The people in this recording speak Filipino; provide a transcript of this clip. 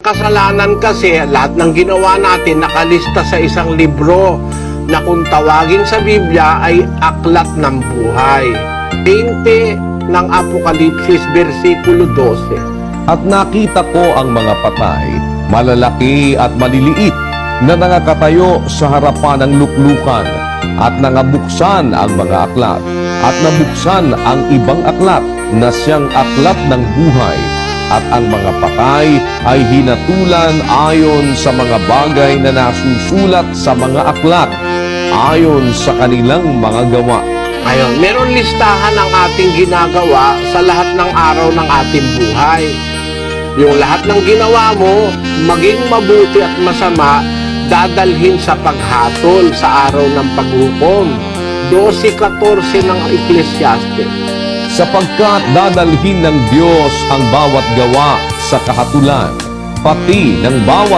Kasalanan kasi, lahat ng ginawa natin nakalista sa isang libro na kung tawagin sa Biblia ay aklat ng buhay. 20 ng Apokalipsis, versikulo 12. At nakita ko ang mga patay, malalaki at maliliit, na nangakatayo sa harapan ng luklukan, at nangabuksan ang mga aklat, at nabuksan ang ibang aklat na siyang aklat ng buhay, at ang mga patay ay hinatulan ayon sa mga bagay na nasusulat sa mga aklat, ayon sa kanilang mga gawa. Ngayon, meron listahan ang ating ginagawa sa lahat ng araw ng ating buhay. Yung lahat ng ginawa mo, maging mabuti at masama, dadalhin sa paghatol sa araw ng paghukom. 12:14 ng Ecclesiastes. Sapagkat dadalhin ng Diyos ang bawat gawa sa kahatulan, pati ng bawat